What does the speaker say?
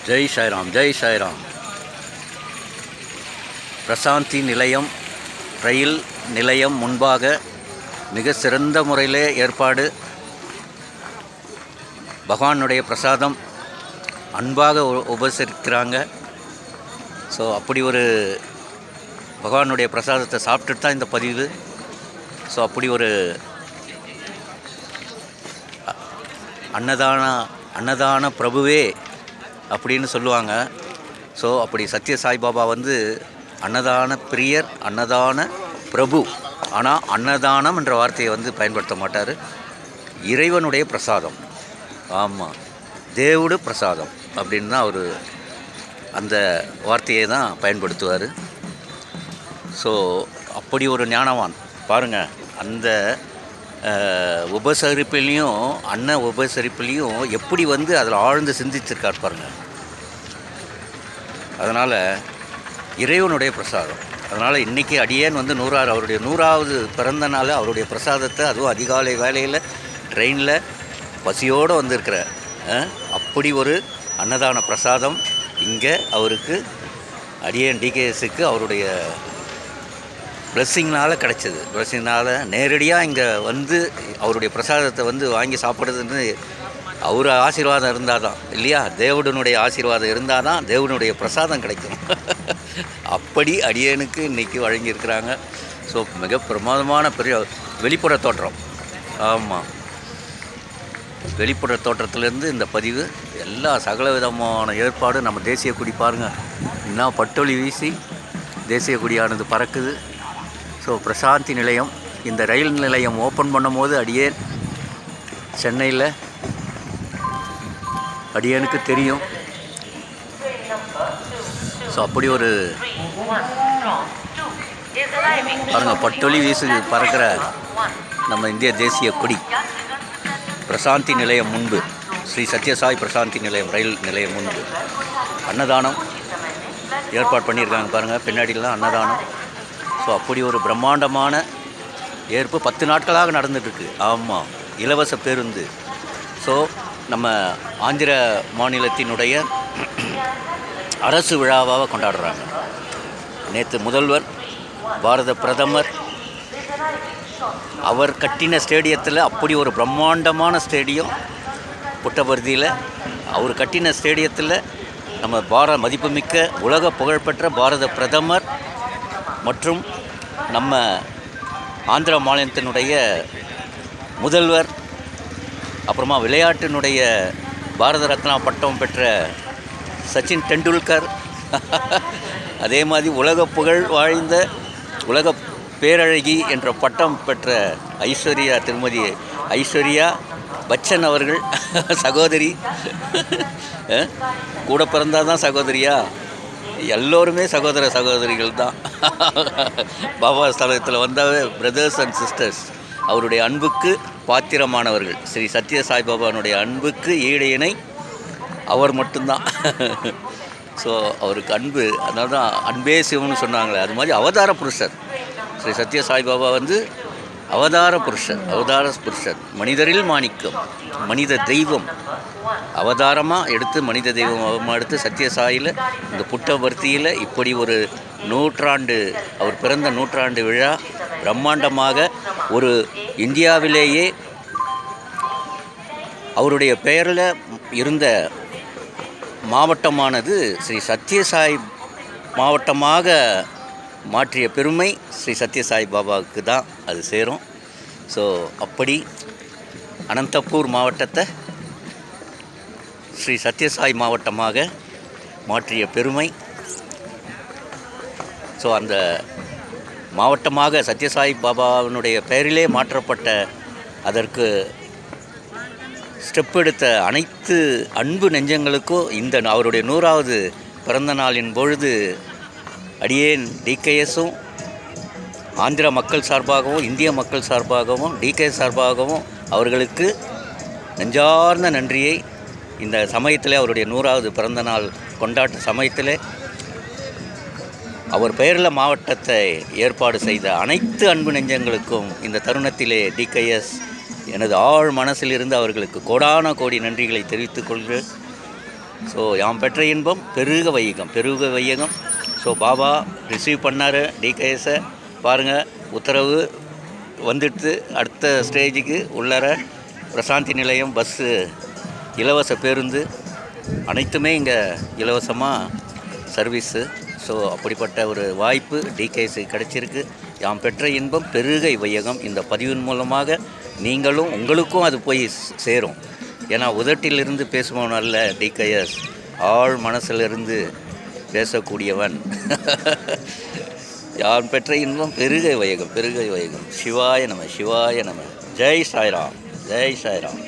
ஜெய் சாய்ராம், ஜெய் சாய்ராம். பிரசாந்தி நிலையம் ரயில் நிலையம் முன்பாக மிக சிறந்த முறையிலே ஏற்பாடு. பகவானுடைய பிரசாதம் அன்பாக உபசரிக்கிறாங்க. ஸோ அப்படி ஒரு பகவானுடைய பிரசாதத்தை சாப்பிட்டுட்டு தான் இந்த பதிவு. ஸோ அப்படி ஒரு அன்னதான பிரபுவே அப்படின்னு சொல்லுவாங்க. ஸோ அப்படி சத்ய சாய்பாபா வந்து அன்னதான பிரியர், அன்னதான பிரபு. ஆனால் அன்னதானம் என்ற வார்த்தையை வந்து பயன்படுத்த மாட்டார். இறைவனுடைய பிரசாதம், ஆமாம், தேவுடு பிரசாதம் அப்படின்னு தான் அவர் அந்த வார்த்தையை தான் பயன்படுத்துவார். ஸோ அப்படி ஒரு ஞானவான் பாருங்கள். அந்த உபசரிப்பிலையும் உபசரிப்புலேயும் எப்படி வந்து அதில் ஆழ்ந்து சிந்திச்சிருக்கார் பாருங்கள். அதனால் இறைவனுடைய பிரசாதம். அதனால் இன்றைக்கி அடியேன் வந்து அவருடைய 100வது பிறந்த நாள் அவருடைய பிரசாதத்தை, அதுவும் அதிகாலை வேலையில் ட்ரெயினில் பசியோடு வந்திருக்கிற அப்படி ஒரு அன்னதான பிரசாதம் இங்கே அவருக்கு அடியேன் டிகேஎஸ்க்கு அவருடைய பிளெஸ்ஸிங்னால் கிடச்சிது. பிளெஸ்ஸிங்னால் நேரடியாக இங்கே வந்து அவருடைய பிரசாதத்தை வந்து வாங்கி சாப்பிட்றதுன்னு அவர் ஆசீர்வாதம் இருந்தால் தான் இல்லையா, தேவனுடைய ஆசீர்வாதம் இருந்தால் தான் தேவனுடைய பிரசாதம் கிடைக்கும். அப்படி அடியேனுக்கு இன்றைக்கி வழங்கியிருக்கிறாங்க. ஸோ மிக பிரமாதமான பெரிய வெளிப்புற தோற்றம். ஆமாம், வெளிப்புற தோற்றத்துலேருந்து இந்த பதிவு எல்லா சகல விதமான ஏற்பாடு. நம்ம தேசிய கொடி பாருங்கள், இன்னும் பட்டொலி வீசி தேசிய கொடியானது பறக்குது. ஸோ பிரசாந்தி நிலையம், இந்த ரயில் நிலையம் ஓப்பன் பண்ணும் போது அடியேன் சென்னையில் அடியேனுக்கு தெரியும். ஸோ அப்படி ஒரு பாருங்கள், பட்டொலி வீசு பறக்கிற நம்ம இந்திய தேசிய கொடி. பிரசாந்தி நிலையம் முன்பு, ஸ்ரீ சத்யசாய் பிரசாந்தி நிலையம் ரயில் நிலையம் முன்பு அன்னதானம் ஏற்பாடு பண்ணியிருக்காங்க பாருங்கள். பின்னாடிலாம் அன்னதானம். ஸோ அப்படி ஒரு பிரம்மாண்டமான ஏற்பு 10 நாட்களாக நடந்துகிட்ருக்கு. ஆமாம், இலவச பேருந்து. ஸோ நம்ம ஆந்திர மாநிலத்தினுடைய அரசு விழாவாக கொண்டாடுறாங்க. நேற்று முதல்வர், பாரத பிரதமர் அவர் கட்டின ஸ்டேடியத்தில், அப்படி ஒரு பிரம்மாண்டமான ஸ்டேடியம் புட்டபர்தியில் அவர் கட்டின ஸ்டேடியத்தில் நம்ம மதிப்புமிக்க உலக புகழ்பெற்ற பாரத பிரதமர் மற்றும் நம்ம ஆந்திர மாநிலத்தினுடைய முதல்வர், அப்புறமா விளையாட்டினுடைய பாரத ரத்னா பட்டம் பெற்ற சச்சின் டெண்டுல்கர், அதே மாதிரி உலக புகழ் வாழ்ந்த உலக பேரழகி என்ற பட்டம் பெற்ற திருமதி ஐஸ்வர்யா பச்சன் அவர்கள் சகோதரி. கூட பிறந்தால் தான் சகோதரியா? எல்லோருமே சகோதரிகள் தான். பாபா ஸ்தலத்தில் வந்தாவே பிரதர்ஸ் அண்ட் சிஸ்டர்ஸ். அவருடைய அன்புக்கு பாத்திரமானவர்கள். ஸ்ரீ சத்ய சாய்பாபானுடைய அன்புக்கு ஈடு இணை அவர் மட்டும்தான். ஸோ அவருக்கு அன்பு, அதனால தான் அன்பே சிவம்னு சொன்னாங்களே, அது மாதிரி அவதார புருஷர் ஸ்ரீ சத்ய சாய்பாபா வந்து அவதார புருஷர், மனிதரில் மாணிக்கம், மனித தெய்வம். அவதாரமாக எடுத்து மனித தெய்வமாக எடுத்து சத்யசாயில் இந்த புட்டபர்த்தியில் இப்படி ஒரு நூற்றாண்டு, அவர் பிறந்த நூற்றாண்டு விழா பிரம்மாண்டமாக ஒரு இந்தியாவிலேயே அவருடைய பெயரில் இருந்த மாவட்டமானது ஸ்ரீ சத்யசாய் மாவட்டமாக மாற்றிய பெருமை ஸ்ரீ சத்யசாய் பாபாவுக்கு தான் அது சேரும். ஸோ அப்படி அனந்தபூர் மாவட்டத்தை ஸ்ரீ சத்யசாய் மாவட்டமாக மாற்றிய பெருமை. ஸோ அந்த மாவட்டமாக சத்யசாய் பாபாவினுடைய பெயரிலே மாற்றப்பட்ட, அதற்கு ஸ்டெப் எடுத்த அனைத்து அன்பு நெஞ்சங்களுக்கும் இந்த அவருடைய 100வது பிறந்த நாளின் பொழுது அடியேன் டிகேஎஸும் ஆந்திர மக்கள் சார்பாகவும் இந்திய மக்கள் சார்பாகவும் டிகேஎஸ் சார்பாகவும் அவர்களுக்கு நெஞ்சார்ந்த நன்றியை இந்த சமயத்தில், அவருடைய 100வது பிறந்த நாள் கொண்டாட்ட சமயத்தில் அவர் பெயரில் மாவட்டத்தை ஏற்பாடு செய்த அனைத்து அன்பு நெஞ்சங்களுக்கும் இந்த தருணத்திலே டிகேஎஸ் எனது ஆழ் மனசிலிருந்து அவர்களுக்கு கோடான கோடி நன்றிகளை தெரிவித்துக் கொள்கிறேன். ஸோ யாம் பெற்ற இன்பம் பெருக வையகம், பெருக வையகம். ஸோ பாபா ரிசீவ் பண்ணார் டிகேஎஸை. பாருங்கள், உத்தரவு வந்துடுத்து. அடுத்த ஸ்டேஜுக்கு உள்ளார பிரசாந்தி நிலையம், பஸ்ஸு, இலவச பேருந்து அனைத்துமே இங்கே இலவசமாக சர்வீஸு. ஸோ அப்படிப்பட்ட ஒரு வாய்ப்பு டிகேஎஸ்க்கு கிடச்சிருக்கு. யாம் பெற்ற இன்பம் பெருகை வையகம். இந்த பதிவின் மூலமாக நீங்களும் உங்களுக்கும் அது போய் சேரும். ஏன்னா உதட்டிலிருந்து பேசுபவன் அல்ல டிகேஎஸ், ஆழ் மனசிலிருந்து பேசக்கூடியவன். யாம் பெற்ற இன்பம் பெருகை வையகம், பெருகை வையகம். சிவாய நம, சிவாய நம. ஜெய் சாய்ராம், ஜெய் சாய்ராம்.